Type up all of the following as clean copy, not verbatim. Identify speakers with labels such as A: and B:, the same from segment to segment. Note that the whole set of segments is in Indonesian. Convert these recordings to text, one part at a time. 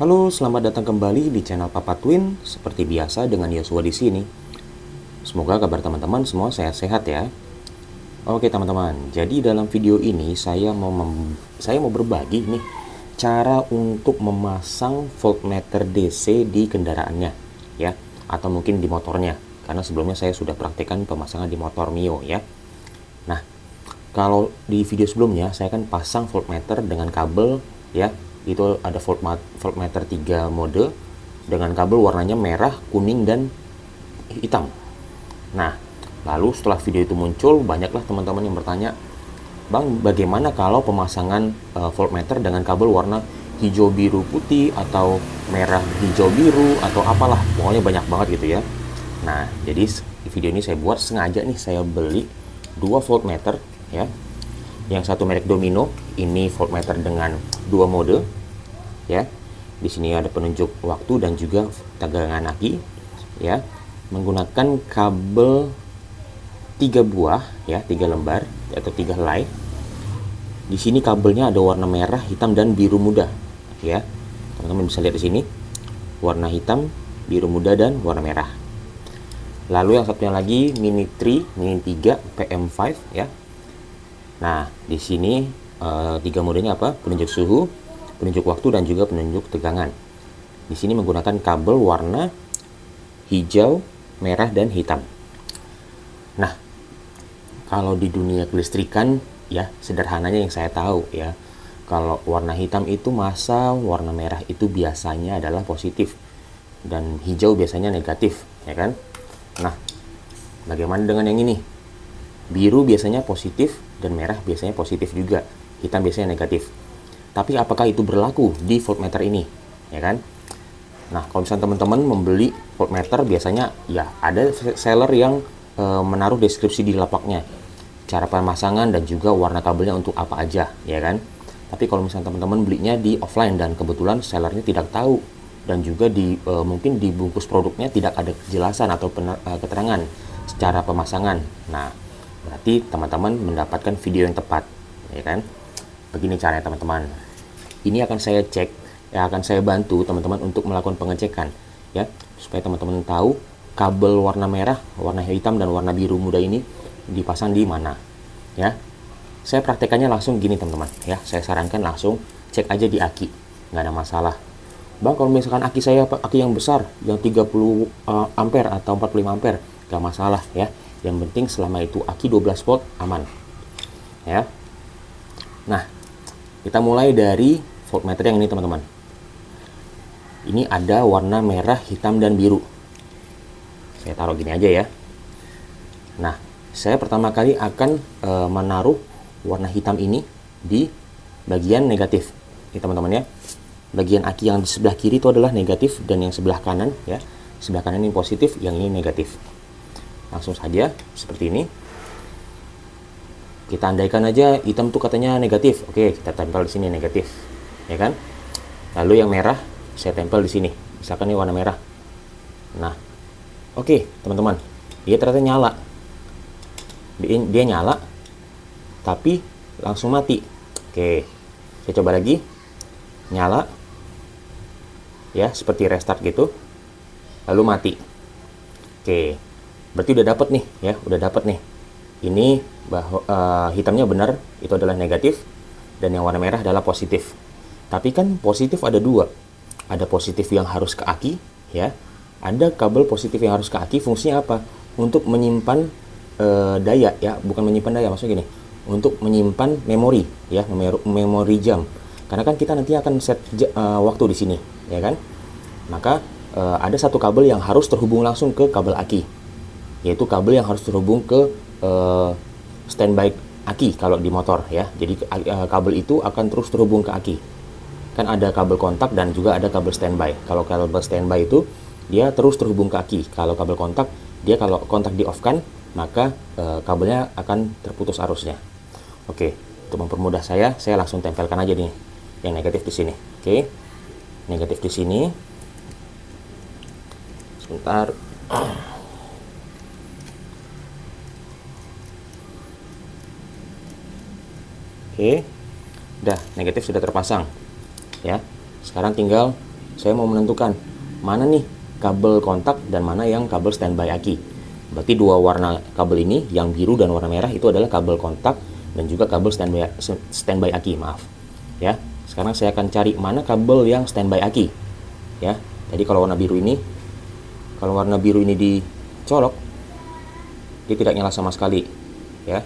A: Halo, selamat datang kembali di channel Papa Twin. Seperti biasa dengan Yosua di sini. Semoga kabar teman-teman semua sehat-sehat ya. Oke teman-teman, jadi dalam video ini saya mau berbagi nih cara untuk memasang voltmeter DC di kendaraannya ya, atau mungkin di motornya. Karena sebelumnya saya sudah praktekkan pemasangan di motor Mio ya. Nah, kalau di video sebelumnya saya kan pasang voltmeter dengan kabel ya, itu ada voltmeter 3 mode dengan kabel warnanya merah, kuning, dan hitam. Nah, lalu setelah video itu muncul, banyaklah teman-teman yang bertanya, Bang, bagaimana kalau pemasangan voltmeter dengan kabel warna hijau biru putih atau merah hijau biru atau apalah, pokoknya banyak banget gitu ya. Nah, jadi di video ini saya buat sengaja nih, saya beli 2 voltmeter ya. Yang satu merek Domino, ini voltmeter dengan 2 mode ya. Di sini ada penunjuk waktu dan juga tegangan aki ya, menggunakan kabel 3 buah ya, 3 lembar atau 3 helai. Di sini kabelnya ada warna merah, hitam, dan biru muda ya. Teman-teman bisa lihat di sini warna hitam, biru muda, dan warna merah. Lalu yang satunya lagi Mini 3 PM5 ya. Nah, di sini 3 modenya apa? Penunjuk suhu, penunjuk waktu, dan juga penunjuk tegangan. Di sini menggunakan kabel warna hijau, merah, dan hitam. Nah, kalau di dunia kelistrikan ya, sederhananya yang saya tahu ya, kalau warna hitam itu massa, warna merah itu biasanya adalah positif dan hijau biasanya negatif ya kan. Nah, bagaimana dengan yang ini? Biru biasanya positif dan merah biasanya positif juga, hitam biasanya negatif. Tapi apakah itu berlaku di voltmeter ini ya kan? Nah, kalau misalnya teman-teman membeli voltmeter, biasanya ya ada seller yang menaruh deskripsi di lapaknya, cara pemasangan dan juga warna kabelnya untuk apa aja ya kan. Tapi kalau misalnya teman-teman belinya di offline dan kebetulan sellernya tidak tahu, dan juga mungkin di bungkus produknya tidak ada kejelasan atau keterangan secara pemasangan, nah berarti teman-teman mendapatkan video yang tepat ya kan. Begini caranya teman-teman, ini akan saya cek ya, akan saya bantu teman-teman untuk melakukan pengecekan ya, supaya teman-teman tahu kabel warna merah, warna hitam, dan warna biru muda ini dipasang di mana ya. Saya praktekannya langsung gini teman-teman ya, saya sarankan langsung cek aja di aki, nggak ada masalah. Bang, kalau misalkan aki saya aki yang besar, yang 30 ampere atau 45 ampere, nggak masalah ya. Yang penting selama itu aki 12 volt aman ya. Nah, kita mulai dari voltmeter yang ini teman-teman. Ini ada warna merah, hitam, dan biru. Saya taruh gini aja ya. Nah, saya pertama kali akan menaruh warna hitam ini di bagian negatif ini teman-teman ya. Bagian aki yang di sebelah kiri itu adalah negatif, dan yang sebelah kanan ya, sebelah kanan ini positif, yang ini negatif. Langsung saja seperti ini. Kita andaikan aja hitam tuh katanya negatif. Oke, kita tempel di sini negatif ya kan. Lalu yang merah saya tempel di sini, misalkan ini warna merah. Nah, oke teman-teman, dia ternyata nyala. Dia nyala tapi langsung mati. Oke, saya coba lagi. Nyala ya, seperti restart gitu, lalu mati. Oke, berarti udah dapet nih ya, udah dapet nih. Ini bahwa hitamnya benar, itu adalah negatif, dan yang warna merah adalah positif. Tapi kan positif ada dua, ada positif yang harus ke aki ya, ada kabel positif yang harus ke aki. Fungsinya apa? Untuk menyimpan daya ya, bukan menyimpan daya, maksudnya gini, untuk menyimpan memori ya, memori jam. Karena kan kita nanti akan set waktu di sini ya kan. Maka ada satu kabel yang harus terhubung langsung ke kabel aki, yaitu kabel yang harus terhubung ke standby aki kalau di motor ya. Jadi kabel itu akan terus terhubung ke aki. Kan ada kabel kontak dan juga ada kabel standby. Kalau kabel standby itu dia terus terhubung ke aki. Kalau kabel kontak, dia kalau kontak di off kan, maka kabelnya akan terputus arusnya. Oke, untuk mempermudah saya langsung tempelkan aja nih yang negatif di sini. Oke, negatif di sini. Sebentar. Oke, udah negatif sudah terpasang ya. Sekarang tinggal saya mau menentukan mana nih kabel kontak dan mana yang kabel standby aki. Berarti dua warna kabel ini, yang biru dan warna merah, itu adalah kabel kontak dan juga kabel standby aki, maaf. Ya, sekarang saya akan cari mana kabel yang standby aki. Ya, jadi kalau warna biru ini dicolok, dia tidak nyala sama sekali. Ya,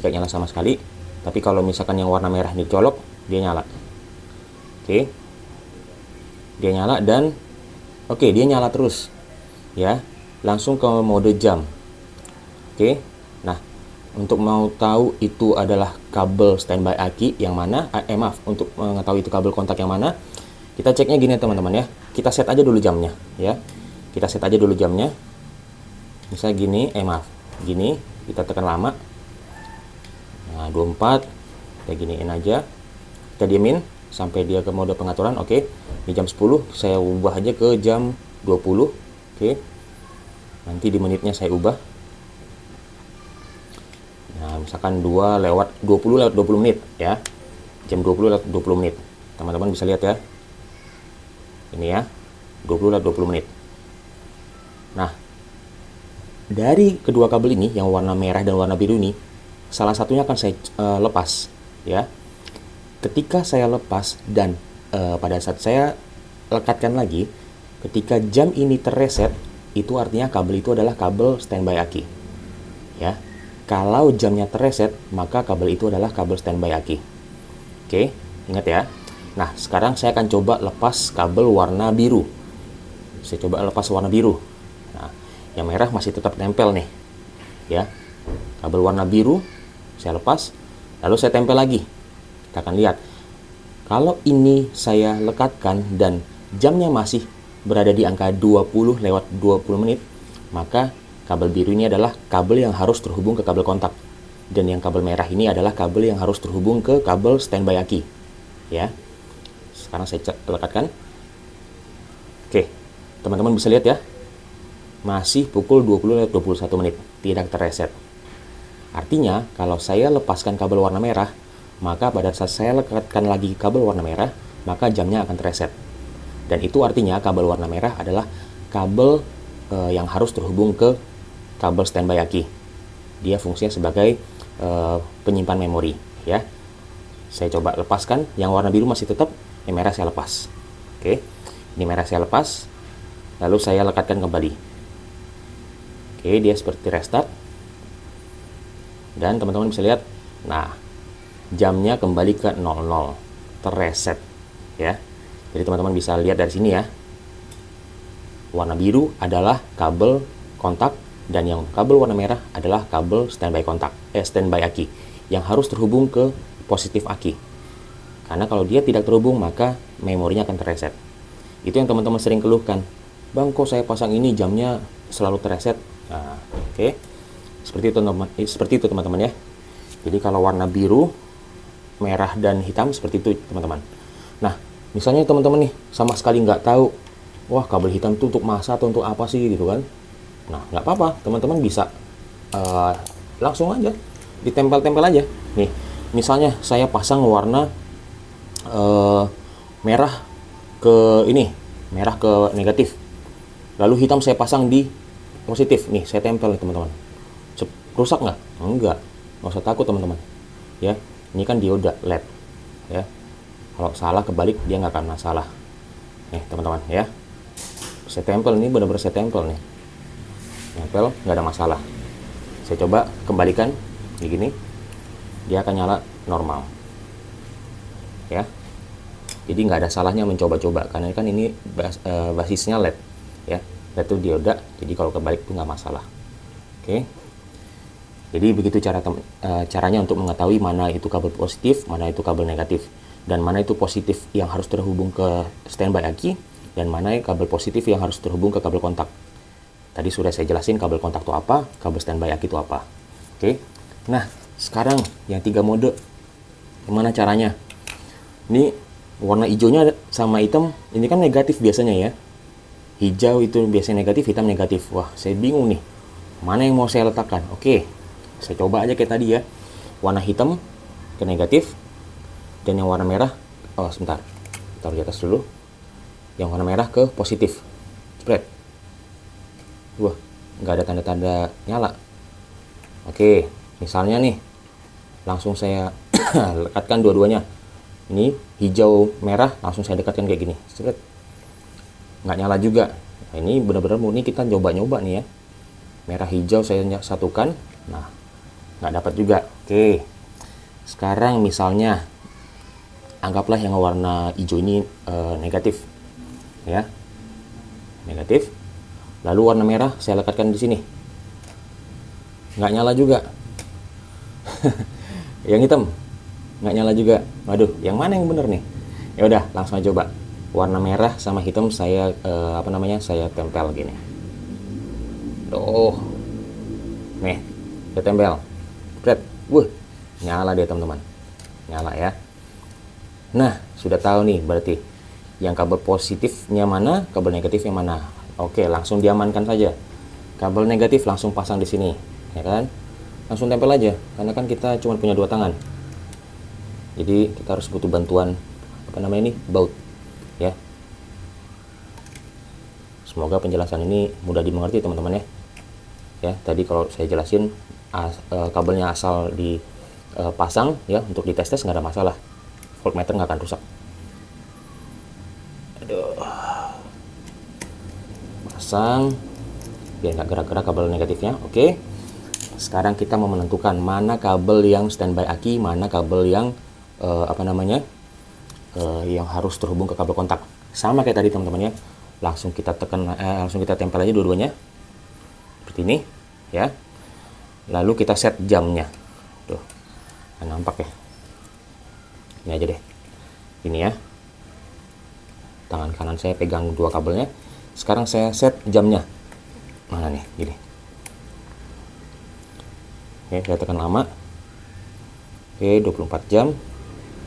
A: tidak nyala sama sekali. Tapi kalau misalkan yang warna merah ini dicolok, dia nyala. Oke, dia nyala dan dia nyala terus. Ya, langsung ke mode jam. Oke, nah untuk mau tahu itu adalah kabel standby aki yang mana, untuk mengetahui itu kabel kontak yang mana, kita ceknya gini teman-teman ya. Kita set aja dulu jamnya ya. Kita set aja dulu jamnya. Misalnya gini, gini, kita tekan lama. Nah, 24, kayak giniin aja. Kita diemin sampai dia ke mode pengaturan. Oke, di jam 10 saya ubah aja ke jam 20. Oke, nanti di menitnya saya ubah. Nah, misalkan 20 menit ya. Jam 20 menit. Teman-teman bisa lihat ya. Ini ya, 20 menit. Nah, dari kedua kabel ini, yang warna merah dan warna biru ini, salah satunya akan saya lepas ya. Ketika saya lepas dan pada saat saya lekatkan lagi, ketika jam ini terreset, itu artinya kabel itu adalah kabel standby aki. Ya. Kalau jamnya terreset, maka kabel itu adalah kabel standby aki. Oke, ingat ya. Nah, sekarang saya akan coba lepas kabel warna biru. Saya coba lepas warna biru. Nah, yang merah masih tetap nempel nih. Ya. Kabel warna biru saya lepas, lalu saya tempel lagi. Kita akan lihat. Kalau ini saya lekatkan dan jamnya masih berada di angka 20 lewat 20 menit, maka kabel biru ini adalah kabel yang harus terhubung ke kabel kontak. Dan yang kabel merah ini adalah kabel yang harus terhubung ke kabel standby aki. Ya. Sekarang saya lekatkan. Oke, teman-teman bisa lihat ya. Masih pukul 20 lewat 21 menit, tidak terreset. Artinya, kalau saya lepaskan kabel warna merah, maka pada saat saya lekatkan lagi kabel warna merah, maka jamnya akan terreset. Dan itu artinya kabel warna merah adalah kabel yang harus terhubung ke kabel standby aki. Dia fungsinya sebagai penyimpan memori, ya. Saya coba lepaskan, yang warna biru masih tetap, yang merah saya lepas. Oke, ini merah saya lepas, lalu saya lekatkan kembali. Oke, dia seperti restart. Dan teman-teman bisa lihat, nah, jamnya kembali ke 00, terreset, ya. Jadi teman-teman bisa lihat dari sini ya. Warna biru adalah kabel kontak dan yang kabel warna merah adalah kabel standby standby aki yang harus terhubung ke positif aki. Karena kalau dia tidak terhubung, maka memorinya akan terreset. Itu yang teman-teman sering keluhkan. Bang, kok saya pasang ini jamnya selalu terreset? Nah, oke. Seperti itu teman-teman ya. Jadi kalau warna biru, merah dan hitam seperti itu teman-teman. Nah, misalnya teman-teman nih sama sekali nggak tahu, wah kabel hitam itu untuk masa atau untuk apa sih gitu kan? Nah, nggak apa-apa, teman-teman bisa langsung aja ditempel-tempel aja. Nih, misalnya saya pasang warna merah ke negatif, lalu hitam saya pasang di positif. Nih, saya tempel nih teman-teman. Rusak nggak? Enggak, nggak usah takut teman-teman. Ya, ini kan dioda LED. Ya, kalau salah kebalik dia nggak akan masalah. Nih teman-teman ya, saya tempel, ini benar-benar saya tempel nih. Tempel, nggak ada masalah. Saya coba kembalikan begini, dia akan nyala normal. Ya, jadi nggak ada salahnya mencoba-coba karena kan ini basisnya LED. Ya, LED itu dioda, jadi kalau kebalik itu nggak masalah. Oke. Jadi begitu caranya untuk mengetahui mana itu kabel positif, mana itu kabel negatif, dan mana itu positif yang harus terhubung ke standby aki, dan mana kabel positif yang harus terhubung ke kabel kontak. Tadi sudah saya jelasin kabel kontak itu apa, kabel standby aki itu apa. Oke. Nah, sekarang yang 3 mode, gimana caranya? Ini warna hijaunya sama hitam, ini kan negatif biasanya ya. Hijau itu biasanya negatif, hitam negatif. Wah, saya bingung nih. Mana yang mau saya letakkan? Oke. Saya coba aja kayak tadi ya. Warna hitam ke negatif dan yang warna merah, sebentar. Taruh di atas dulu. yang warna merah ke positif. Spread. Wah, nggak ada tanda-tanda nyala. Oke, misalnya nih, langsung saya dekatkan dua-duanya. Ini hijau merah, langsung saya dekatkan kayak gini. Spread. Nggak nyala juga. Nah, ini benar-benar murni kita nyoba-nyoba nih ya. Merah hijau saya satukan. Nah, nggak dapat juga. Oke, sekarang misalnya anggaplah yang warna hijau ini negatif ya, negatif. Lalu warna merah saya lekatkan di sini, nggak nyala juga. Yang hitam nggak nyala juga. Waduh, yang mana yang bener nih? Ya udah, langsung aja coba. Warna merah sama hitam saya saya tempel gini. Nih, saya tempel. Spread. Nyala dia teman-teman. Nyala ya. Nah, sudah tahu nih berarti yang kabel positifnya mana, kabel negatifnya mana. Oke, langsung diamankan saja. Kabel negatif langsung pasang di sini, ya kan? Langsung tempel aja, karena kan kita cuma punya 2 tangan. Jadi kita harus butuh bantuan baut, ya. Semoga penjelasan ini mudah dimengerti teman-teman ya. Ya, tadi kalau saya jelasin kabelnya asal dipasang ya untuk dites nggak ada masalah. Voltmeter nggak akan rusak. Aduh, pasang biar nggak gerak-gerak kabel negatifnya. Oke, sekarang kita mau menentukan mana kabel yang standby aki, mana kabel yang yang harus terhubung ke kabel kontak. Sama kayak tadi teman-teman ya, langsung kita tempel aja dua-duanya seperti ini ya. Lalu kita set jamnya. Tuh, nampak ya. Ini aja deh, ini ya, tangan kanan saya pegang 2 kabelnya. Sekarang saya set jamnya, mana nih, gini. Oke, saya tekan lama. Oke, 24 jam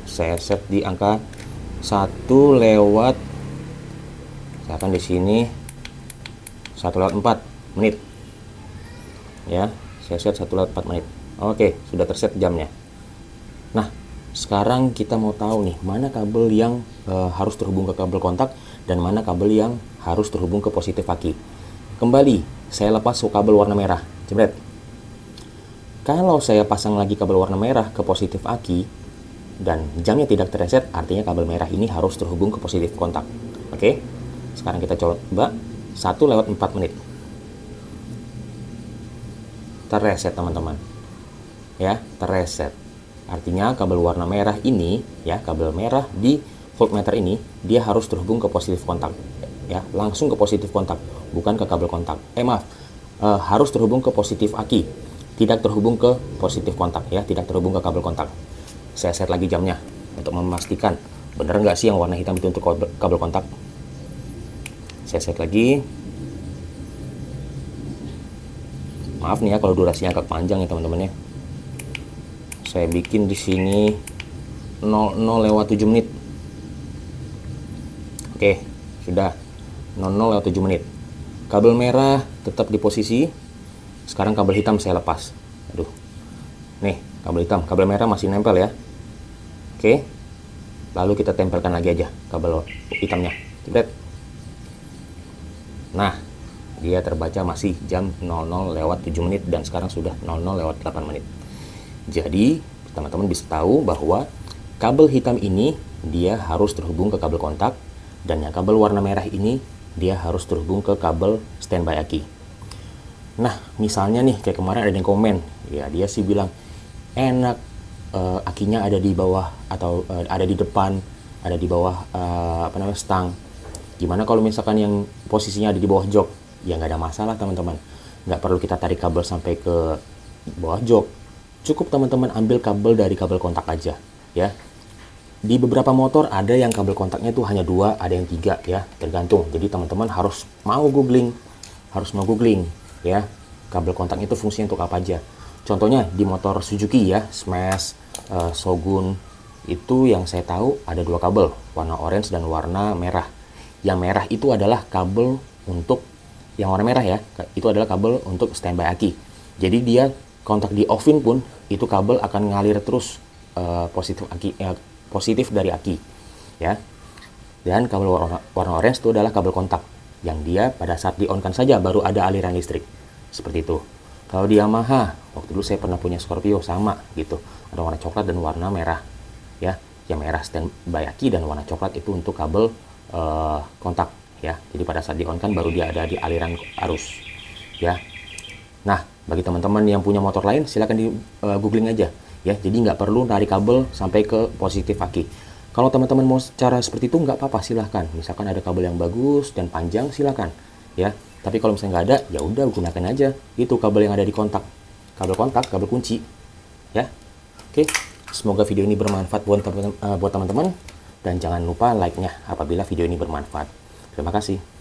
A: saya set di angka 1 lewat, saya akan di sini 1 lewat 4 menit ya. Saya set 1 lewat 4 menit. Oke, sudah terset jamnya. Nah, sekarang kita mau tahu nih mana kabel yang harus terhubung ke kabel kontak dan mana kabel yang harus terhubung ke positif aki. Kembali saya lepas kabel warna merah, jebret. Kalau saya pasang lagi kabel warna merah ke positif aki dan jamnya tidak terreset, artinya kabel merah ini harus terhubung ke positif kontak. Oke, sekarang kita coba 1 lewat 4 menit. Terreset teman-teman ya, terreset. Artinya kabel warna merah ini ya, kabel merah di voltmeter ini dia harus terhubung ke positif kontak ya, langsung ke positif kontak, bukan ke kabel kontak. Harus terhubung ke positif aki, tidak terhubung ke positif kontak ya, tidak terhubung ke kabel kontak. Saya set lagi jamnya untuk memastikan bener nggak sih yang warna hitam itu untuk kabel kontak. Saya set lagi. Maaf nih ya kalau durasinya agak panjang ya teman-teman ya. Saya bikin di sini 00 lewat 7 menit. Oke, sudah 00 lewat 7 menit. Kabel merah tetap di posisi. Sekarang kabel hitam saya lepas. Aduh. Nih, kabel hitam, kabel merah masih nempel ya. Oke. Lalu kita tempelkan lagi aja kabel hitamnya. Jebret. Nah, dia terbaca masih jam 00 lewat 7 menit dan sekarang sudah 00 lewat 8 menit. Jadi teman-teman bisa tahu bahwa kabel hitam ini dia harus terhubung ke kabel kontak dan yang kabel warna merah ini dia harus terhubung ke kabel standby aki. Nah, misalnya nih kayak kemarin ada yang komen, ya dia sih bilang enak akinya ada di bawah atau ada di depan, ada di bawah stang. Gimana kalau misalkan yang posisinya ada di bawah jok? Ya nggak ada masalah teman-teman. Nggak perlu kita tarik kabel sampai ke bawah jok. Cukup teman-teman ambil kabel dari kabel kontak aja ya. Di beberapa motor ada yang kabel kontaknya itu hanya 2, ada yang 3 ya, tergantung. Jadi teman-teman harus mau googling ya, kabel kontak itu fungsinya untuk apa aja. Contohnya di motor Suzuki ya, Smash, Shogun, itu yang saya tahu ada 2 kabel, warna orange dan warna merah. Yang merah itu adalah kabel untuk, yang warna merah ya, itu adalah kabel untuk standby aki. Jadi dia kontak di off-in pun itu kabel akan ngalir terus positif dari aki ya. Dan kabel warna orange itu adalah kabel kontak yang dia pada saat di-on-kan saja baru ada aliran listrik. Seperti itu. Kalau di Yamaha, waktu dulu saya pernah punya Scorpio sama gitu. Ada warna coklat dan warna merah. Ya, yang merah standby aki dan warna coklat itu untuk kabel kontak ya. Jadi pada saat di-on-kan baru dia ada di aliran arus. Ya. Nah, bagi teman-teman yang punya motor lain silahkan di googling aja ya. Jadi nggak perlu tarik kabel sampai ke positif aki. Kalau teman-teman mau cara seperti itu nggak apa-apa, silahkan. Misalkan ada kabel yang bagus dan panjang, silahkan ya. Tapi kalau misalnya nggak ada, ya udah gunakan aja itu kabel yang ada di kontak. Kabel kontak, kabel kunci ya. Oke, semoga video ini bermanfaat buat teman-teman dan jangan lupa like-nya apabila video ini bermanfaat. Terima kasih.